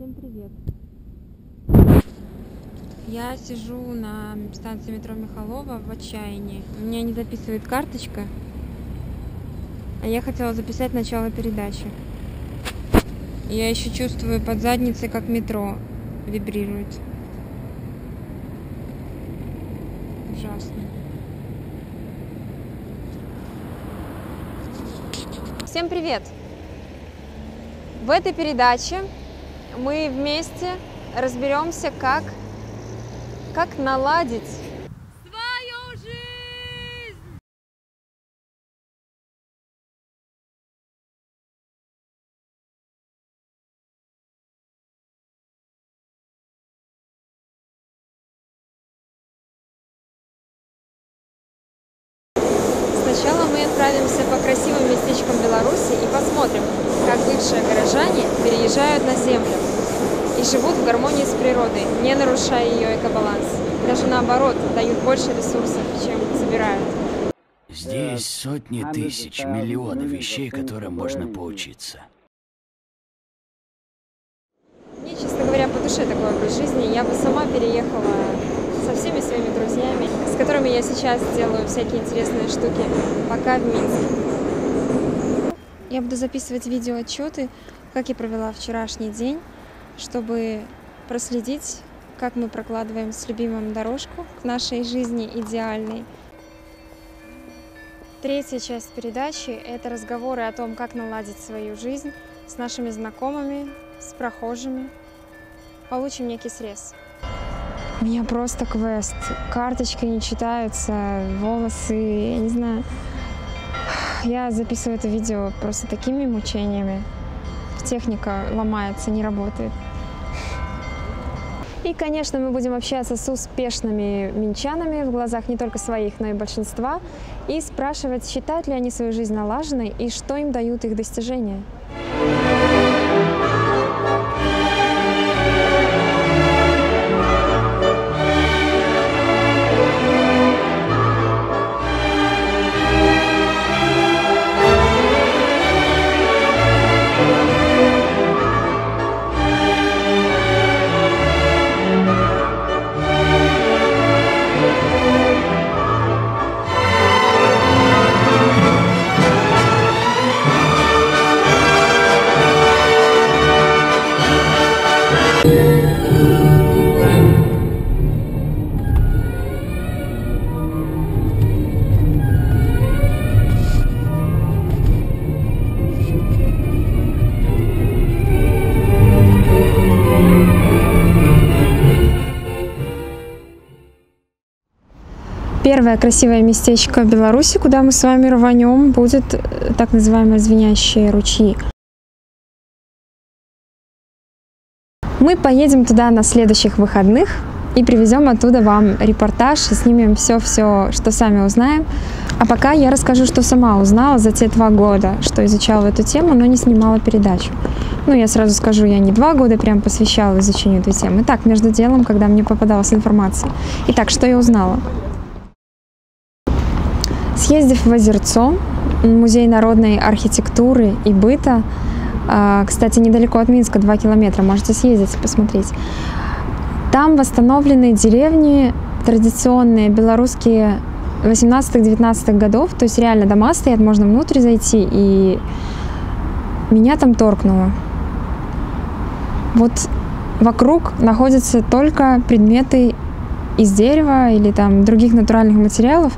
Всем привет! Я сижу на станции метро Михалова в отчаянии. У меня не записывает карточка, а я хотела записать начало передачи. Я еще чувствую под задницей, как метро вибрирует. Ужасно. Всем привет! В этой передаче мы вместе разберемся, как наладить свою жизнь. Сначала мы отправимся по красивым местечкам Беларуси и посмотрим, как бывшие горожане переезжают на землю и живут в гармонии с природой, не нарушая ее экобаланс. Даже наоборот, дают больше ресурсов, чем забирают. Здесь сотни тысяч, миллионы вещей, которым можно поучиться. Мне, честно говоря, по душе такой образ жизни. Я бы сама переехала со всеми своими друзьями, с которыми я сейчас делаю всякие интересные штуки, пока в Минске. Я буду записывать видеоотчеты, как я провела вчерашний день, чтобы проследить, как мы прокладываем с любимым дорожку к нашей жизни идеальной. Третья часть передачи – это разговоры о том, как наладить свою жизнь с нашими знакомыми, с прохожими. Получим некий срез. У меня просто квест. Карточки не читаются, волосы, я не знаю. Я записываю это видео просто такими мучениями. Техника ломается, не работает. И, конечно, мы будем общаться с успешными минчанами в глазах не только своих, но и большинства, и спрашивать, считают ли они свою жизнь налаженной и что им дают их достижения. Первое красивое местечко Беларуси, куда мы с вами рванем, будет так называемые звенящие ручьи. Мы поедем туда на следующих выходных и привезем оттуда вам репортаж и снимем все, что сами узнаем. А пока я расскажу, что сама узнала за те 2 года, что изучала эту тему, но не снимала передачу. Ну, я сразу скажу, я не 2 года прям посвящала изучению этой темы. Так, между делом, когда мне попадалась информация. Итак, что я узнала? Съездив в Озерцо, музей народной архитектуры и быта, кстати, недалеко от Минска, 2 километра, можете съездить и посмотреть. Там восстановлены деревни традиционные, белорусские 18-19 годов, то есть реально дома стоят, можно внутрь зайти, и меня там торкнуло. Вот вокруг находятся только предметы из дерева или там других натуральных материалов.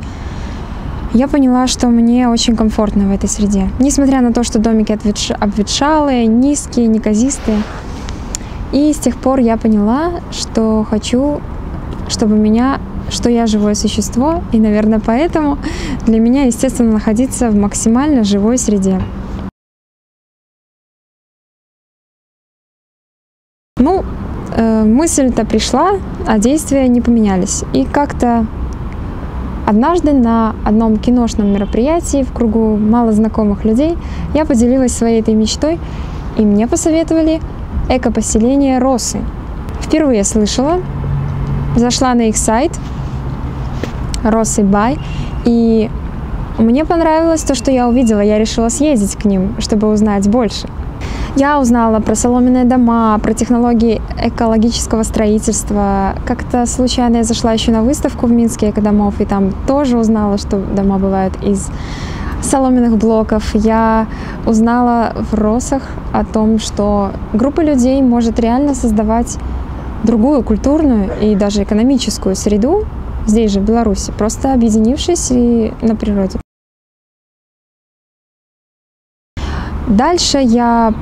Я поняла, что мне очень комфортно в этой среде. Несмотря на то, что домики обветшалые, низкие, неказистые. И с тех пор я поняла, что хочу, что я живое существо. И, наверное, поэтому для меня, естественно, находиться в максимально живой среде. Ну, мысль-то пришла, а действия не поменялись. И как-то однажды на одном киношном мероприятии в кругу малознакомых людей я поделилась своей этой мечтой, и мне посоветовали экопоселение Росы. Впервые слышала, зашла на их сайт Росы Бай, и мне понравилось то, что я увидела. Я решила съездить к ним, чтобы узнать больше. Я узнала про соломенные дома, про технологии экологического строительства. Как-то случайно я зашла еще на выставку в Минске экодомов, и там тоже узнала, что дома бывают из соломенных блоков. Я узнала в РОСах о том, что группа людей может реально создавать другую культурную и даже экономическую среду здесь же, в Беларуси, просто объединившись и на природе. Дальше я,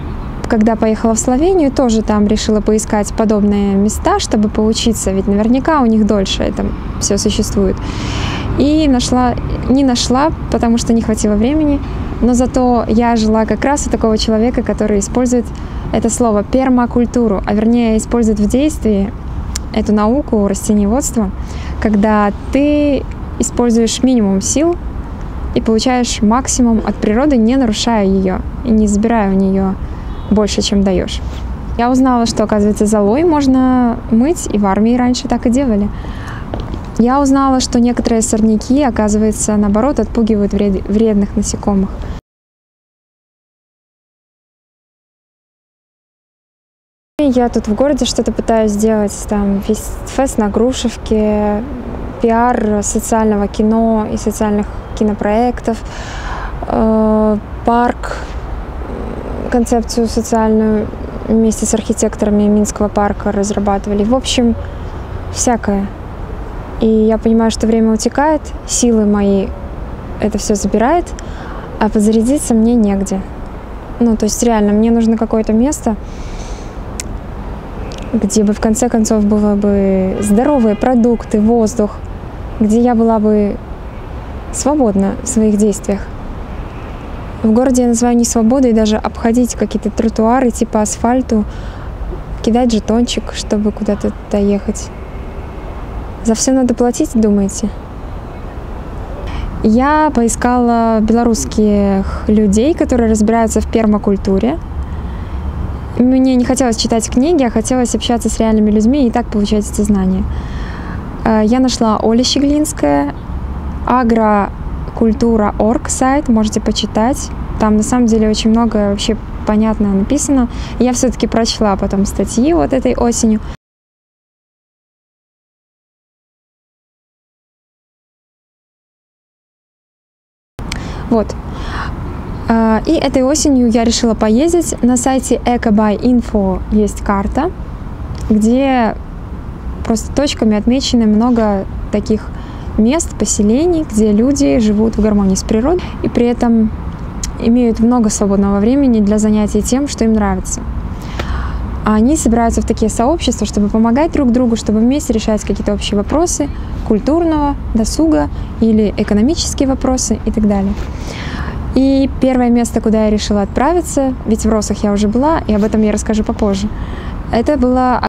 когда поехала в Словению, тоже там решила поискать подобные места, чтобы поучиться, ведь наверняка у них дольше это все существует. И не нашла, потому что не хватило времени, но зато я жила как раз у такого человека, который использует это слово пермакультуру, а вернее использует в действии эту науку растениеводства, когда ты используешь минимум сил и получаешь максимум от природы, не нарушая ее и не забирая у нее больше, чем даешь. Я узнала, что, оказывается, золой можно мыть, и в армии раньше так и делали. Я узнала, что некоторые сорняки, оказывается, наоборот, отпугивают вредных насекомых. Я тут в городе что-то пытаюсь сделать, там фест на Грушевке, пиар социального кино и социальных кинопроектов, парк, концепцию социальную вместе с архитекторами Минского парка разрабатывали. В общем, всякое. И я понимаю, что время утекает, силы мои это все забирает, а подзарядиться мне негде. Ну, то есть реально, мне нужно какое-то место, где бы в конце концов было бы здоровые продукты, воздух, где я была бы свободна в своих действиях. В городе я называю не свободой даже обходить какие-то тротуары, типа асфальту, кидать жетончик, чтобы куда-то доехать. За все надо платить, думаете? Я поискала белорусских людей, которые разбираются в пермакультуре. Мне не хотелось читать книги, а хотелось общаться с реальными людьми и так получать эти знания. Я нашла Оля Щеглинская, agrokультура.org сайт, можете почитать. Там на самом деле очень много вообще понятно написано. Я все-таки прочла потом статьи вот этой осенью. Вот. И этой осенью я решила поездить. На сайте EcoBuy.info есть карта, где просто точками отмечены много таких мест, поселений, где люди живут в гармонии с природой и при этом имеют много свободного времени для занятий тем, что им нравится. А они собираются в такие сообщества, чтобы помогать друг другу, чтобы вместе решать какие-то общие вопросы культурного, досуга или экономические вопросы и так далее. И первое место, куда я решила отправиться, ведь в РОСах я уже была, и об этом я расскажу попозже, это было